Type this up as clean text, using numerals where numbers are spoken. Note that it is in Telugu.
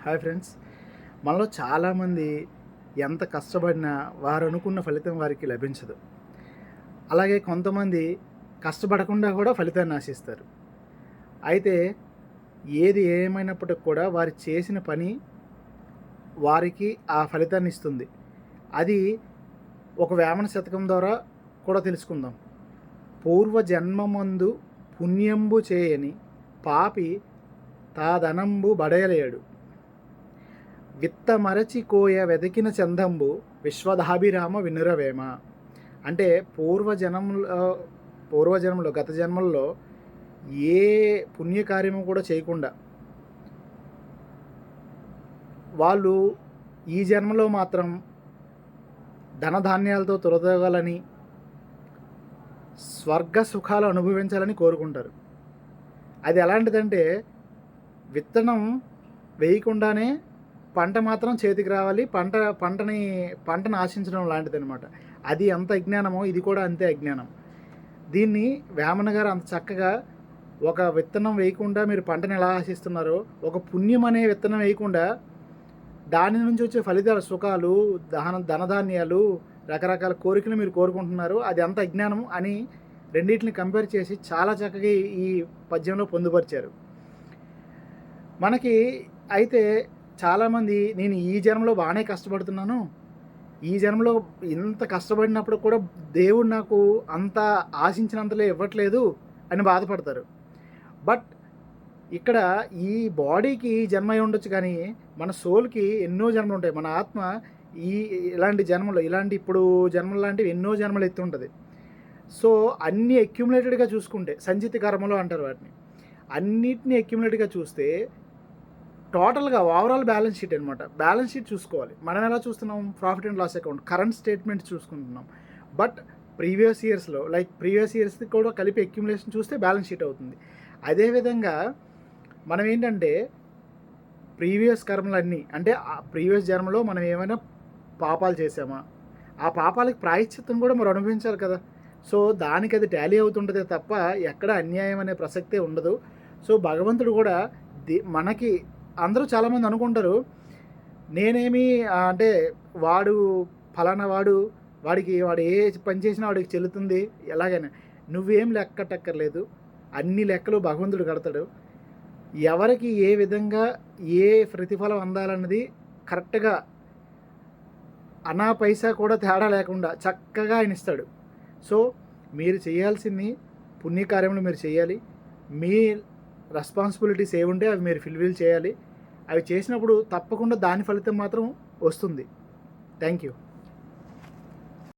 Hi friends. మనలో చాలామంది ఎంత కష్టపడినా వారు అనుకున్న ఫలితం వారికి లభించదు. అలాగే కొంతమంది కష్టపడకుండా కూడా ఫలితాన్ని ఆశిస్తారు. అయితే ఏది ఏమైనప్పటికి కూడా వారు చేసిన పని వారికి ఆ ఫలితాన్ని ఇస్తుంది. అది ఒక వేమన శతకం ద్వారా కూడా తెలుసుకుందాం. పూర్వజన్మమందు పుణ్యంబు చేయని పాపి తాదనంబు బడయలేడు. విత్తమరచి కోయ వెదకిన చందంబు విశ్వదాభిరామ వినురవేమ. అంటే పూర్వజన్మలో గత జన్మల్లో ఏ పుణ్యకార్యము కూడా చేయకుండా వాళ్ళు ఈ జన్మలో మాత్రం ధనధాన్యాలతో తులతూగాలని, స్వర్గ సుఖాలు అనుభవించాలని కోరుకుంటారు. అది ఎలాంటిదంటే విత్తనం వేయకుండానే పంట మాత్రం చేతికి రావాలి. పంటని ఆశించడం లాంటిదనమాట. అది ఎంత అజ్ఞానమో ఇది కూడా అంతే అజ్ఞానం. దీన్ని వేమన గారు అంత చక్కగా ఒక విత్తనం వేయకుండా మీరు పంటని ఎలా ఆశిస్తున్నారో, ఒక పుణ్యం అనే విత్తనం వేయకుండా దాని నుంచి వచ్చే ఫలితాలు, సుఖాలు, ధనధాన్యాలు, రకరకాల కోరికలు మీరు కోరుకుంటున్నారు. అది ఎంత అజ్ఞానం అని రెండింటిని కంపేర్ చేసి చాలా చక్కగా ఈ పద్యంలో పొందుపరిచారు మనకి. అయితే చాలామంది నేను ఈ జన్మలో బాగానే కష్టపడుతున్నాను, ఈ జన్మలో ఇంత కష్టపడినప్పుడు కూడా దేవుడు నాకు అంత ఆశించినంతలో ఇవ్వట్లేదు అని బాధపడతారు. బట్ ఇక్కడ ఈ బాడీకి జన్మ అయి ఉండొచ్చు, కానీ మన సోల్కి ఎన్నో జన్మలు ఉంటాయి. మన ఆత్మ ఇలాంటి జన్మలు, ఇప్పుడు జన్మలు లాంటివి ఎన్నో జన్మలు ఎత్తి ఉంటుంది. సో అన్నీ అక్యుములేటెడ్గా చూసుకుంటే, సంచిత కర్మలు అంటారు వాటిని, అన్నిటినీ అక్యుములేటెడ్గా చూస్తే టోటల్గా ఓవరాల్ బ్యాలెన్స్ షీట్ అనమాట. బ్యాలెన్స్ షీట్ చూసుకోవాలి. మనం ఎలా చూస్తున్నాం? Profit and loss account, current statement చూసుకుంటున్నాం. బట్ ప్రీవియస్ ఇయర్స్ది కూడా కలిపి అక్యుములేషన్ చూస్తే బ్యాలెన్స్ షీట్ అవుతుంది. అదేవిధంగా మనం ఏంటంటే ప్రీవియస్ కర్మలన్నీ, అంటే ప్రీవియస్ జన్మలో మనం ఏమైనా పాపాలు చేసామా, ఆ పాపాలకు ప్రాయశ్చిత్తం కూడా మనం అనుభవించాలి కదా. సో దానికి అది టాలీ అవుతుంటుంది తప్ప ఎక్కడ అన్యాయం అనే ప్రసక్తే ఉండదు. సో భగవంతుడు కూడా మనకి, అందరూ చాలామంది అనుకుంటారు నేనేమి అంటే వాడు ఫలానా వాడికి ఏ పని చేసినా వాడికి చెల్లుతుంది ఎలాగైనా. నువ్వేం లెక్కటక్కర్లేదు, అన్ని లెక్కలు భగవంతుడు కడతాడు. ఎవరికి ఏ విధంగా ఏ ప్రతిఫలం అందాలన్నది కరెక్ట్గా అనా పైసా కూడా తేడా లేకుండా చక్కగా ఆయన ఇస్తాడు. సో మీరు చేయాల్సింది పుణ్యకార్యములు మీరు చేయాలి. మీ రెస్పాన్సిబిలిటీస్ ఏముంటే అవి మీరు ఫుల్ఫిల్ చేయాలి. అవి చేసినప్పుడు తప్పకుండా దాని ఫలితం మాత్రం వస్తుంది. Thank you.